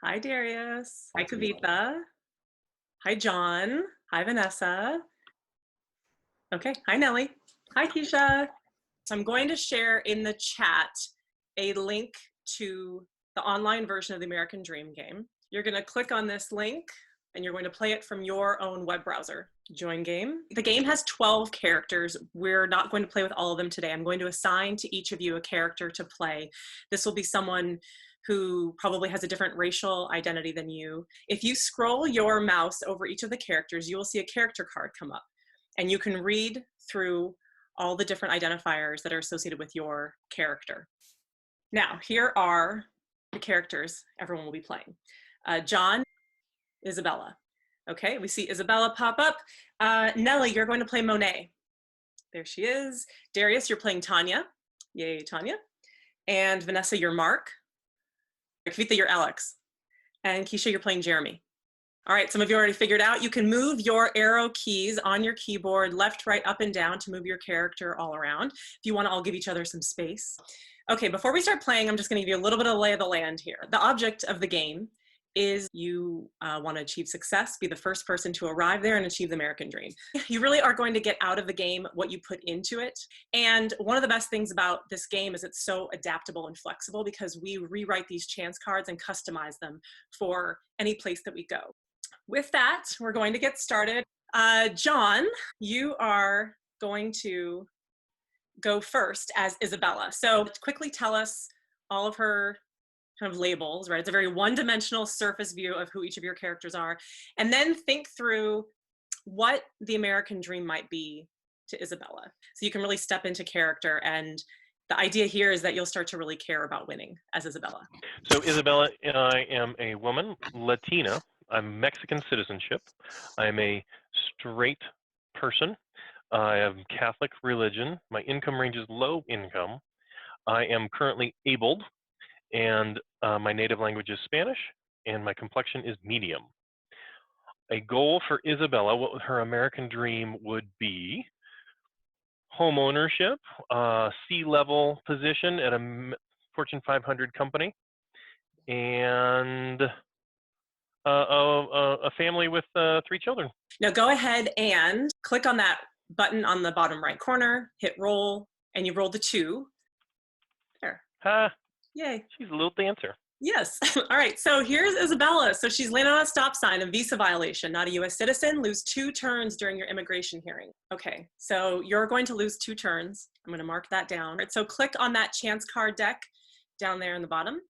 Hi, Darius. Hi, Kavitha. Hi, John. Hi, Vanessa. Okay. Hi, Nellie. Hi, Keisha. So I'm going to share in the chat a link to the online version of the American Dream game. You're going to click on this link and you're going to play it from your own web browser. Join game. The game has 12 characters. We're not going to play with all of them today. I'm going to assign to each of you a character to play. This will be someone who probably has a different racial identity than you. If you scroll your mouse over each of the characters, you will see a character card come up and you can read through all the different identifiers that are associated with your character. Now, here are the characters everyone will be playing. John, Isabella. Okay, we see Isabella pop up. Nellie, you're going to play Monet. There she is. Darius, you're playing Tanya. Yay, Tanya. And Vanessa, you're Mark. Kavitha, you're Alex. And Keisha, you're playing Jeremy. All right, some of you already figured out you can move your arrow keys on your keyboard, left, right, up, and down to move your character all around. If you want to all give each other some space. Okay, before we start playing, I'm just going to give you a little bit of lay of the land here. The object of the game is you want to achieve success, be the first person to arrive there and achieve the American dream. You really are going to get out of the game what you put into it. And one of the best things about this game is it's so adaptable and flexible because we rewrite these chance cards and customize them for any place that we go. With that, we're going to get started. John, you are going to go first as Isabella. So quickly tell us all of her kind of labels, right? It's a very one-dimensional surface view of who each of your characters are. And then think through what the American dream might be to Isabella. So you can really step into character. And the idea here is that you'll start to really care about winning as Isabella. So Isabella, I am a woman, Latina. I'm Mexican citizenship. I'm a straight person. I have Catholic religion. My income range is low income. I am currently abled, and my native language is Spanish, and my complexion is medium. A goal for Isabella, what her American dream would be: home ownership, C-level position at a Fortune 500 company, and a family with 3 children. Now go ahead and click on that button on the bottom right corner, hit roll, and you rolled the 2. There. Yay. She's a little dancer. Yes. All right. So here's Isabella. So she's landed on a stop sign, a visa violation, not a US citizen, lose 2 turns during your immigration hearing. Okay. So you're going to lose 2 turns. I'm going to mark that down. All right, so click on that chance card deck down there in the bottom.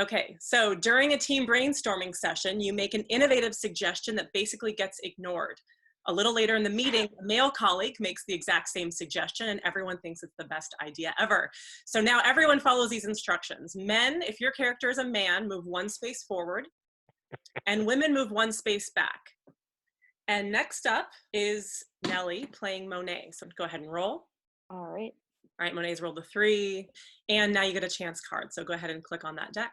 Okay. So during a team brainstorming session, you make an innovative suggestion that basically gets ignored. A little later in the meeting, a male colleague makes the exact same suggestion and everyone thinks it's the best idea ever. So now everyone follows these instructions. Men, if your character is a man, move 1 space forward, and women move 1 space back. And next up is Nellie playing Monet. So go ahead and roll. All right. All right, Monet's rolled a 3, and now you get a chance card. So go ahead and click on that deck.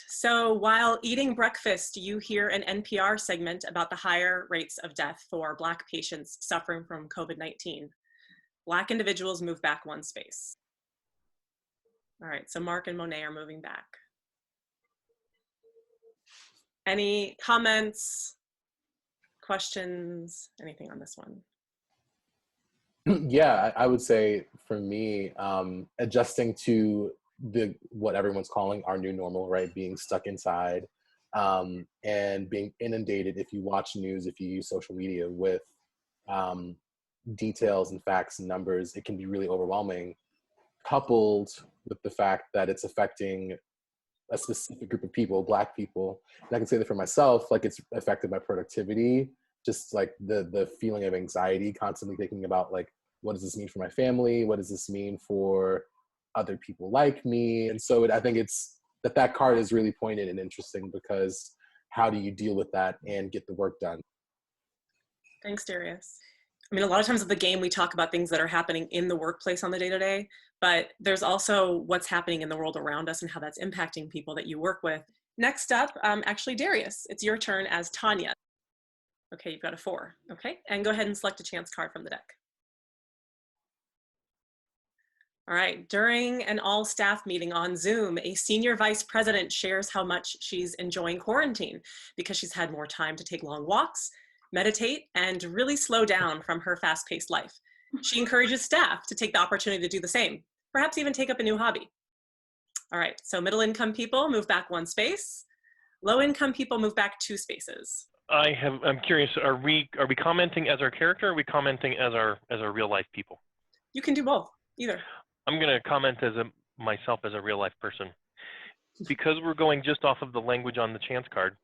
So while eating breakfast, you hear an NPR segment about the higher rates of death for Black patients suffering from COVID-19. Black individuals move back 1 space. All right, so Mark and Monet are moving back. Any comments, questions, anything on this one? Yeah, I would say for me, adjusting to what everyone's calling our new normal, right? Being stuck inside and being inundated, if you watch news, if you use social media, with details and facts and numbers, it can be really overwhelming, coupled with the fact that it's affecting a specific group of people, Black people. And I can say that for myself, like, it's affected my productivity, just like the feeling of anxiety, constantly thinking about, like, what does this mean for my family? What does this mean for other people like me? And so I think it's that card is really poignant and interesting, because how do you deal with that and get the work done? Thanks, Darius. I mean, a lot of times with the game, we talk about things that are happening in the workplace on the day-to-day, but there's also what's happening in the world around us and how that's impacting people that you work with. Next up, actually, Darius, it's your turn as Tanya. Okay, you've got a 4. Okay, and go ahead and select a chance card from the deck. All right, during an all-staff meeting on Zoom, a senior vice president shares how much she's enjoying quarantine because she's had more time to take long walks, meditate, and really slow down from her fast-paced life. She encourages staff to take the opportunity to do the same, perhaps even take up a new hobby. All right, so middle-income people move back 1 space. Low-income people move back 2 spaces. I'm curious, are we commenting as our character, or are we commenting as our real life people? You can do both, either. I'm going to comment as myself as a real life person. Because we're going just off of the language on the chance card,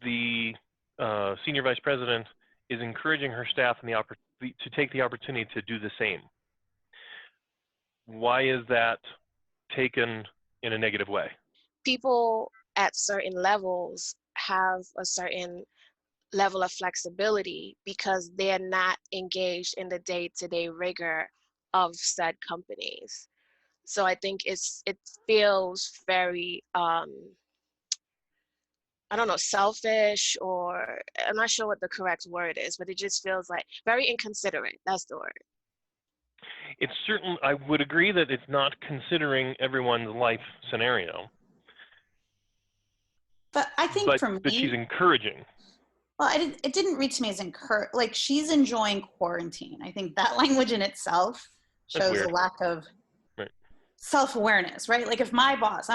the senior vice president is encouraging her staff to take the opportunity to do the same. Why is that taken in a negative way? People at certain levels have a certain level of flexibility because they're not engaged in the day-to-day rigor of said companies. So I think it feels very, I don't know, selfish, or I'm not sure what the correct word is, but it just feels like very inconsiderate. That's the word. It's certain, I would agree that it's not considering everyone's life scenario. But I think for me, but she's encouraging. Well, it didn't read to me as like she's enjoying quarantine. I think that language in itself shows a lack of self-awareness, right? Like if my boss,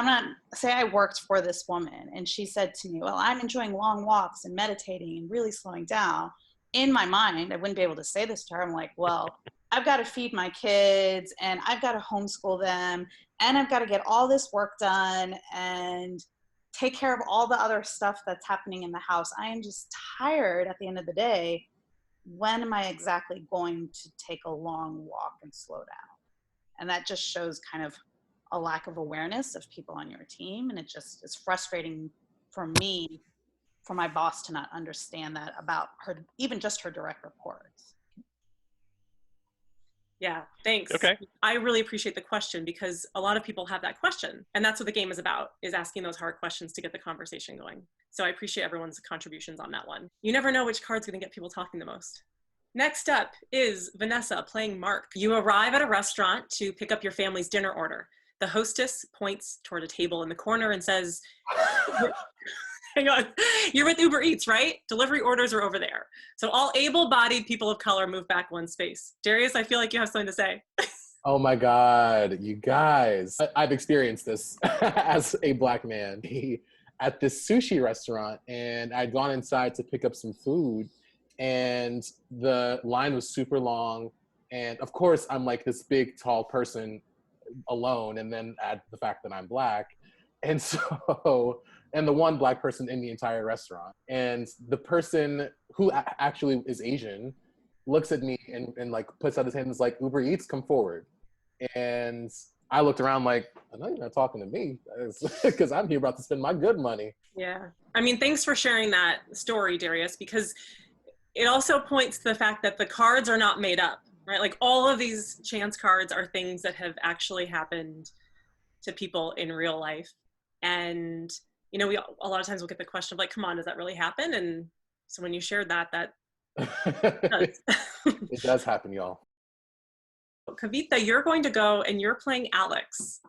say I worked for this woman and she said to me, well, I'm enjoying long walks and meditating and really slowing down. In my mind, I wouldn't be able to say this to her. I'm like, well, I've got to feed my kids and I've got to homeschool them and I've got to get all this work done and take care of all the other stuff that's happening in the house. I am just tired at the end of the day. When am I exactly going to take a long walk and slow down? And that just shows kind of a lack of awareness of people on your team. And it just is frustrating for me, for my boss to not understand that about her, even just her direct reports. Yeah, thanks. Okay. I really appreciate the question because a lot of people have that question. And that's what the game is about, is asking those hard questions to get the conversation going. So I appreciate everyone's contributions on that one. You never know which card's gonna get people talking the most. Next up is Vanessa playing Mark. You arrive at a restaurant to pick up your family's dinner order. The hostess points toward a table in the corner and says, hang on, you're with Uber Eats, right? Delivery orders are over there. So all able-bodied people of color move back 1 space. Darius, I feel like you have something to say. Oh my God, you guys. I've experienced this as a Black man at this sushi restaurant, and I'd gone inside to pick up some food, and the line was super long. And of course, I'm like this big, tall person alone, and then add the fact that I'm Black. And so, and the one Black person in the entire restaurant. And the person who actually is Asian looks at me and like puts out his hand and is like, Uber Eats, come forward. And I looked around like, I know you're not talking to me because I'm here about to spend my good money. Yeah. I mean, thanks for sharing that story, Darius, because it also points to the fact that the cards are not made up, right? Like all of these chance cards are things that have actually happened to people in real life. And, you know, a lot of times we'll get the question of like, come on, does that really happen? And so when you shared that does. It does happen, y'all. Kavita, you're going to go and you're playing Alex.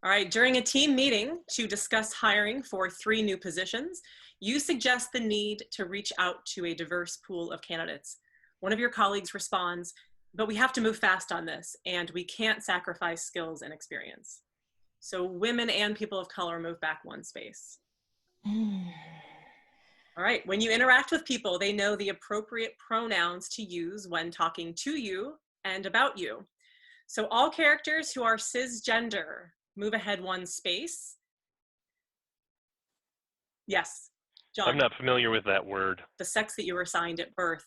All right, during a team meeting to discuss hiring for 3 new positions, you suggest the need to reach out to a diverse pool of candidates. One of your colleagues responds, but we have to move fast on this and we can't sacrifice skills and experience. So women and people of color move back 1 space. All right, when you interact with people, they know the appropriate pronouns to use when talking to you and about you. So all characters who are cisgender move ahead 1 space. Yes, John. I'm not familiar with that word. The sex that you were assigned at birth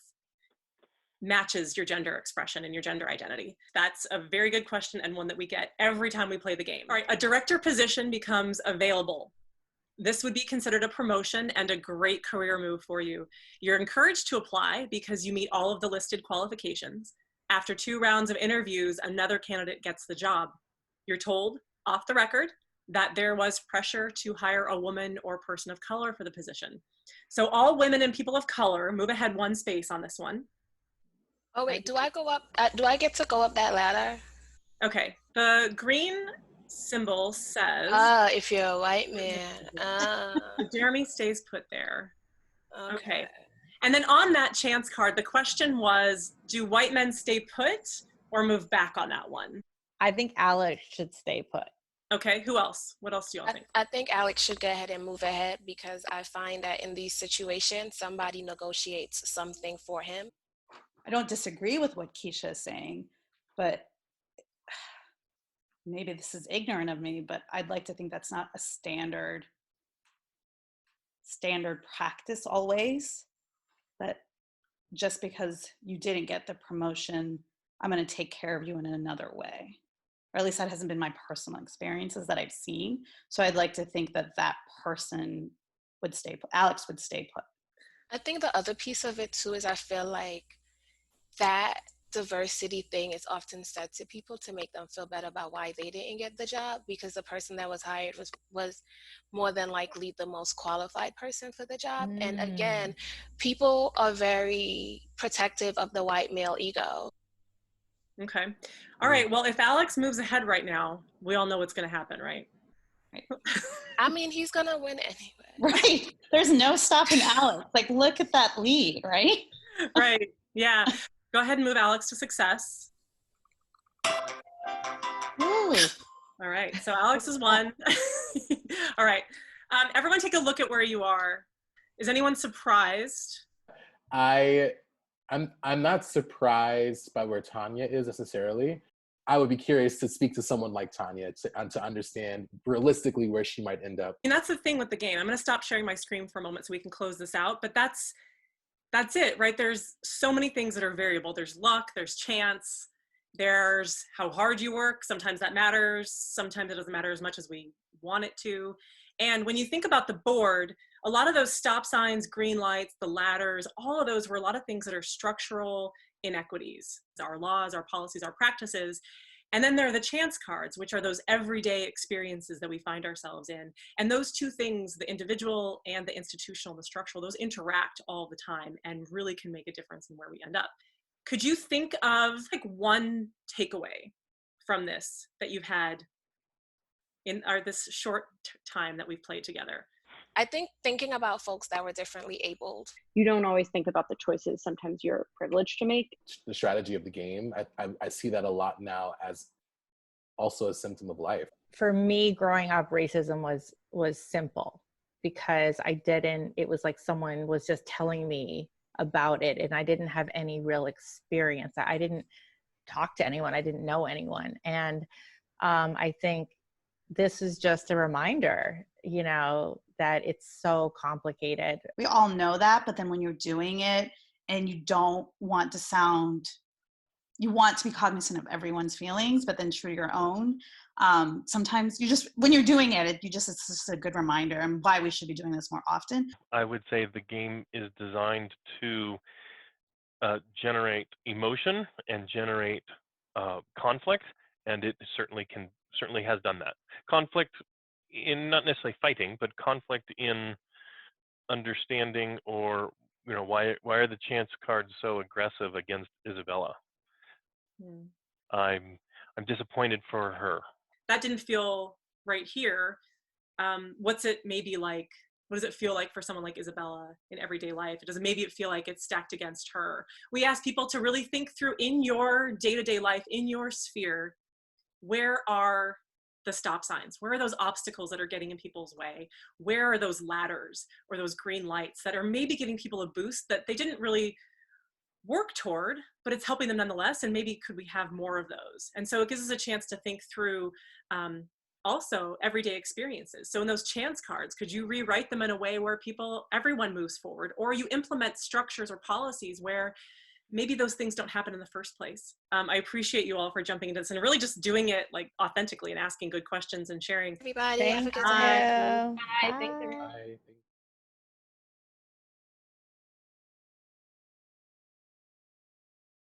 matches your gender expression and your gender identity. That's a very good question and one that we get every time we play the game. All right, a director position becomes available. This would be considered a promotion and a great career move for you. You're encouraged to apply because you meet all of the listed qualifications. After 2 rounds of interviews, another candidate gets the job. You're told, off the record, that there was pressure to hire a woman or person of color for the position. So all women and people of color move ahead 1 space on this one. Oh wait, do I go up? Do I get to go up that ladder? Okay, the green symbol says If you're a white man. Jeremy stays put there. Okay. Okay. And then on that chance card, the question was, do white men stay put or move back on that one? I think Alex should stay put. Okay, who else? What else do y'all think? I think Alex should go ahead and move ahead because I find that in these situations, somebody negotiates something for him. I don't disagree with what Keisha is saying, but maybe this is ignorant of me, but I'd like to think that's not a standard practice always. That just because you didn't get the promotion, I'm going to take care of you in another way. Or at least that hasn't been my personal experiences that I've seen. So I'd like to think that that person would stay put. Alex would stay put. I think the other piece of it too is I feel like that diversity thing is often said to people to make them feel better about why they didn't get the job, because the person that was hired was more than likely the most qualified person for the job. And again, people are very protective of the white male ego. Okay. All right. Well, if Alex moves ahead right now, we all know what's going to happen, right? I mean, he's going to win anyway. Right. There's no stopping Alex. Like, look at that lead, right? Right. Yeah. Go ahead and move Alex to success. Ooh. All right. So Alex is won. All right. Everyone take a look at where you are. Is anyone surprised? I'm not surprised by where Tanya is necessarily. I would be curious to speak to someone like Tanya to understand realistically where she might end up. And that's the thing with the game. I'm going to stop sharing my screen for a moment so we can close this out. But that's it, right? There's so many things that are variable. There's luck, there's chance, there's how hard you work. Sometimes that matters. Sometimes it doesn't matter as much as we want it to. And when you think about the board, a lot of those stop signs, green lights, the ladders, all of those were a lot of things that are structural inequities, our laws, our policies, our practices. And then there are the chance cards, which are those everyday experiences that we find ourselves in. And those two things, the individual and the institutional, the structural, those interact all the time and really can make a difference in where we end up. Could you think of like one takeaway from this that you've had in this short time that we've played together? I think thinking about folks that were differently abled. You don't always think about the choices sometimes you're privileged to make. The strategy of the game, I see that a lot now as also a symptom of life. For me, growing up, racism was simple because it was like someone was just telling me about it and I didn't have any real experience. I didn't talk to anyone. I didn't know anyone. And I think this is just a reminder, that it's so complicated. We all know that, but then when you're doing it and you don't want to you want to be cognizant of everyone's feelings, but then true to your own. Sometimes when you're doing it, it's just a good reminder and why we should be doing this more often. I would say the game is designed to generate emotion and generate conflict, and it certainly has done that. Conflict in not necessarily fighting, but conflict in understanding, or why are the chance cards so aggressive against Isabella? I'm disappointed for her. That didn't feel right here. What's it maybe like? What does it feel like for someone like Isabella in everyday life? Maybe it feel like it's stacked against her? We ask people to really think through in your day-to-day life, in your sphere, where are the stop signs? Where are those obstacles that are getting in people's way? Where are those ladders or those green lights that are maybe giving people a boost that they didn't really work toward, but it's helping them nonetheless? And maybe could we have more of those? And so it gives us a chance to think through also everyday experiences. So in those chance cards, could you rewrite them in a way where everyone moves forward, or you implement structures or policies where maybe those things don't happen in the first place? I appreciate you all for jumping into this and really just doing it like authentically and asking good questions and sharing. Everybody, Thank have a good you. day. Bye. Thanks, everyone. Bye.